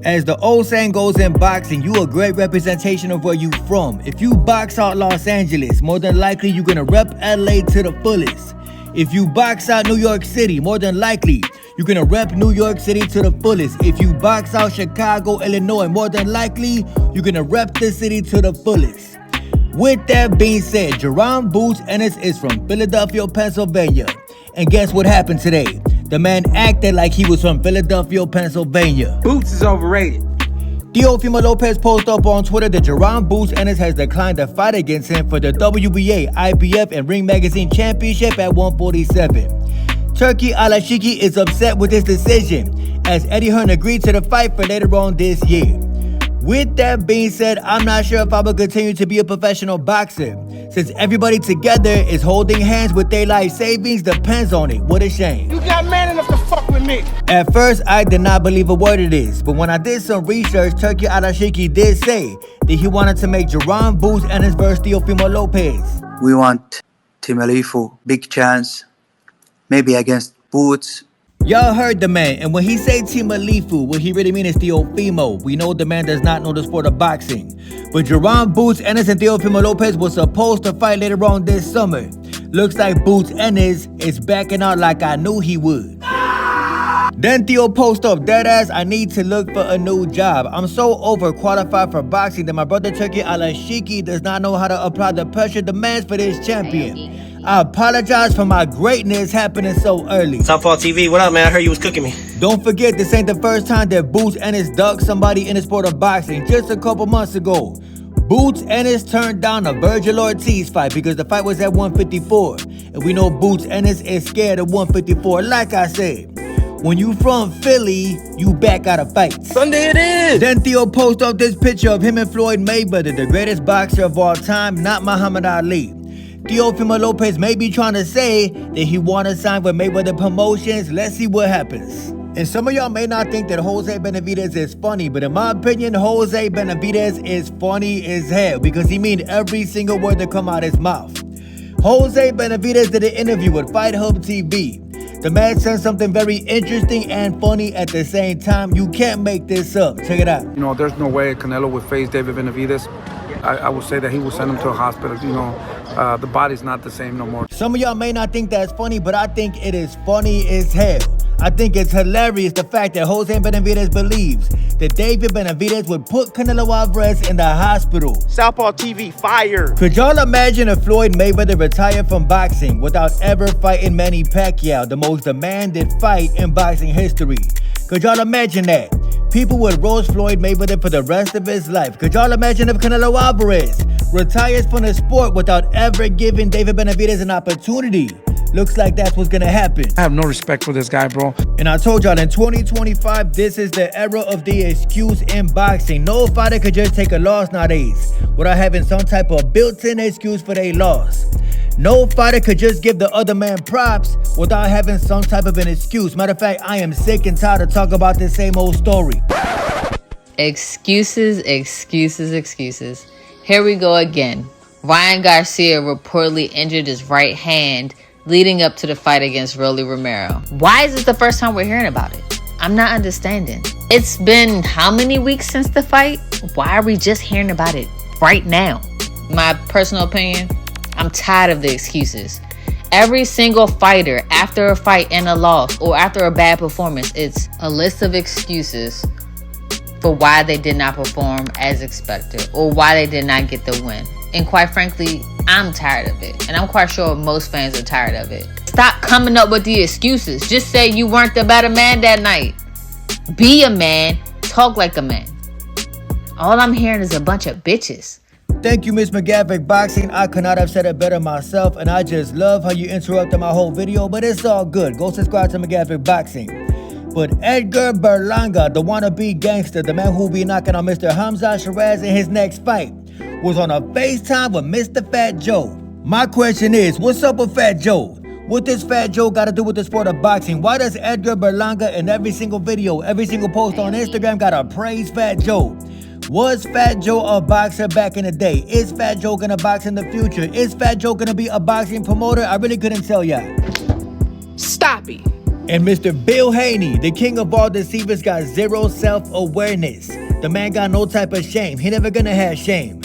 As the old saying goes in boxing, you a great representation of where you from. If you box out Los Angeles, more than likely you're gonna rep LA to the fullest. If you box out New York City, more than likely you're gonna rep New York City to the fullest. If you box out Chicago, Illinois, more than likely you're gonna rep the city to the fullest. With that being said, Jaron Boots Ennis is from Philadelphia, Pennsylvania. And guess what happened today? The man acted like he was from Philadelphia, Pennsylvania. Boots is overrated. Teofimo Lopez posted up on Twitter that Jaron Boots Ennis has declined to fight against him for the WBA, IBF, and Ring Magazine Championship at 147. Turkey Alashiki is upset with his decision, as Eddie Hearn agreed to the fight for later on this year. With that being said, I'm not sure if I will continue to be a professional boxer, since everybody together is holding hands with their life savings depends on it. What a shame. You got man enough to fuck with me. At first, I did not believe a word of this, but when I did some research, Turkey Alashiki did say that he wanted to make Jaron Boots Ennis versus Teofimo Lopez. We want Teofimo, big chance, maybe against Boots. Y'all heard the man, and when he say Teofimo, what he really mean is Teofimo. We know the man does not know the sport of boxing. But Jaron Boots Ennis and Teofimo Lopez were supposed to fight later on this summer. Looks like Boots Ennis is backing out like I knew he would. Then Theo post up, deadass, I need to look for a new job. I'm so overqualified for boxing that my brother Turkey Alashiki does not know how to apply the pressure demands for this champion. I apologize for my greatness happening so early. Southpaw TV, what up, man? I heard you was cooking me. Don't forget, this ain't the first time that Boots Ennis ducked somebody in the sport of boxing. Just a couple months ago, Boots Ennis turned down a Virgil Ortiz fight because the fight was at 154. And we know Boots Ennis is scared of 154. Like I said, when you from Philly, you back out of fights. Sunday it is. Then Theo post up this picture of him and Floyd Mayweather, the greatest boxer of all time, not Muhammad Ali. Teofimo Lopez may be trying to say that he want to sign with Mayweather Promotions. Let's see what happens. And some of y'all may not think that Jose Benavidez is funny, but in my opinion, Jose Benavidez is funny as hell because he mean every single word that come out his mouth. Jose Benavidez did an interview with Fight Hub TV. The man said something very interesting and funny at the same time. You can't make this up. Check it out. You know, there's no way Canelo would face David Benavidez. I would say that he will send him to a hospital. You know, the body's not the same no more. Some of y'all may not think that's funny, but I think it is funny as hell. I think it's hilarious the fact that Jose Benavidez believes that David Benavidez would put Canelo Alvarez in the hospital. Southpaw TV, fire. Could y'all imagine if Floyd Mayweather retired from boxing without ever fighting Manny Pacquiao, the most demanded fight in boxing history? Could y'all imagine that? People would roast Floyd Mayweather for the rest of his life. Could y'all imagine if Canelo Alvarez retires from the sport without ever giving David Benavidez an opportunity? Looks like that's what's gonna happen. I have no respect for this guy, bro. And I told y'all, in 2025, this is the era of the excuse in boxing. No fighter could just take a loss nowadays without having some type of built-in excuse for their loss. No fighter could just give the other man props without having some type of an excuse. Matter of fact, I am sick and tired of talking about this same old story. Excuses, excuses, excuses. Here we go again. Ryan Garcia reportedly injured his right hand leading up to the fight against ROLLY Romero. Why is this the first time we're hearing about it? I'm not understanding. It's been how many weeks since the fight? Why are we just hearing about it right now? My personal opinion, I'm tired of the excuses. Every single fighter, after a fight and a loss or after a bad performance, it's a list of excuses for why they did not perform as expected or why they did not get the win. And quite frankly, I'm tired of it. And I'm quite sure most fans are tired of it. Stop coming up with the excuses. Just say you weren't the better man that night. Be a man. Talk like a man. All I'm hearing is a bunch of bitches. Thank you, Miss McGavick Boxing. I could not have said it better myself, and I just love how you interrupted my whole video, but it's all good. Go subscribe to McGavick Boxing. But Edgar Berlanga, the wannabe gangster, the man who will be knocking on Mr. Hamza Shiraz in his next fight, was on a FaceTime with Mr. Fat Joe. My question is, what's up with Fat Joe? What does Fat Joe got to do with the sport of boxing? Why does Edgar Berlanga in every single video, every single post on Instagram got to praise Fat Joe? Was Fat Joe a boxer back in the day? Is Fat Joe gonna box in the future? Is Fat Joe gonna be a boxing promoter? I really couldn't tell y'all. Stop it. And Mr. Bill Haney, the king of all deceivers, got zero self-awareness. The man got no type of shame. He never gonna have shame.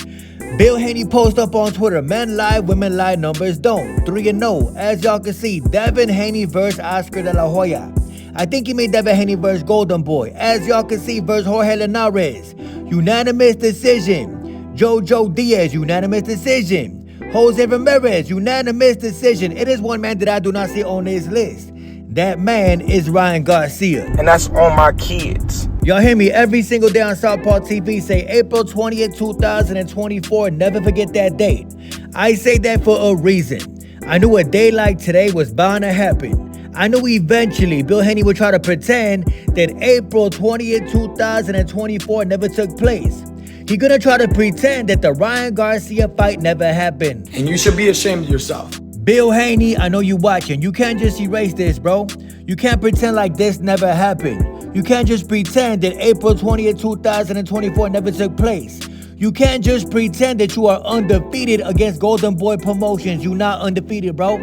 Bill Haney post up on Twitter, men lie, women lie, numbers don't. 3-0. As y'all can see, Devin Haney versus Oscar de la Hoya. I think he made Devin Haney versus Golden Boy. As y'all can see, versus Jorge Linares. Unanimous decision. Jojo Diaz, unanimous decision. Jose Ramirez, unanimous decision. It is one man that I do not see on this list. That man is Ryan Garcia. And that's on my kids. Y'all hear me every single day on Southpaw TV say April 20th, 2024. Never forget that date. I say that for a reason. I knew a day like today was bound to happen. I knew eventually Bill Haney would try to pretend that April 20th, 2024 never took place. He gonna try to pretend that the Ryan Garcia fight never happened. And you should be ashamed of yourself. Bill Haney, I know you watching. You can't just erase this, bro. You can't pretend like this never happened. You can't just pretend that April 20th, 2024 never took place. You can't just pretend that you are undefeated against Golden Boy Promotions. You not undefeated, bro.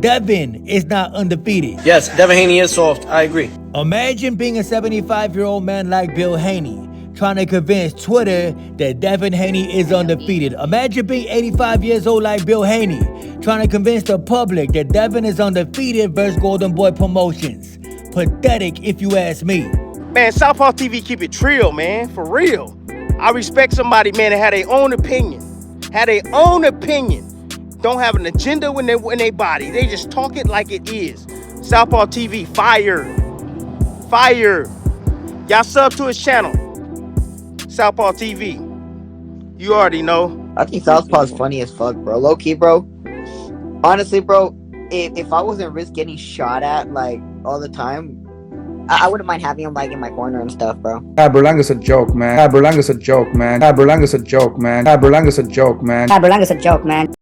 Devin is not undefeated. Yes, Devin Haney is soft. I agree. Imagine being a 75-year-old man like Bill Haney trying to convince Twitter that Devin Haney is undefeated. Imagine being 85 years old like Bill Haney trying to convince the public that Devin is undefeated versus Golden Boy Promotions. Pathetic if you ask me. Man, Southpaw TV keep it trill, man. For real. I respect somebody, man, that had their own opinion. Had their own opinion. Don't have an agenda when they body. They just talk it like it is. Southpaw TV, fire. Fire. Y'all sub to his channel. Southpaw TV. You already know. I think Southpaw's funny as fuck, bro. Low key, bro. Honestly, bro, if I wasn't risk getting shot at like all the time, I wouldn't mind having him like in my corner and stuff, bro. Berlanga's a joke, man. Berlanga's a joke, man. Berlanga's a joke, man. Berlanga's a joke, man. Berlanga's a joke, man.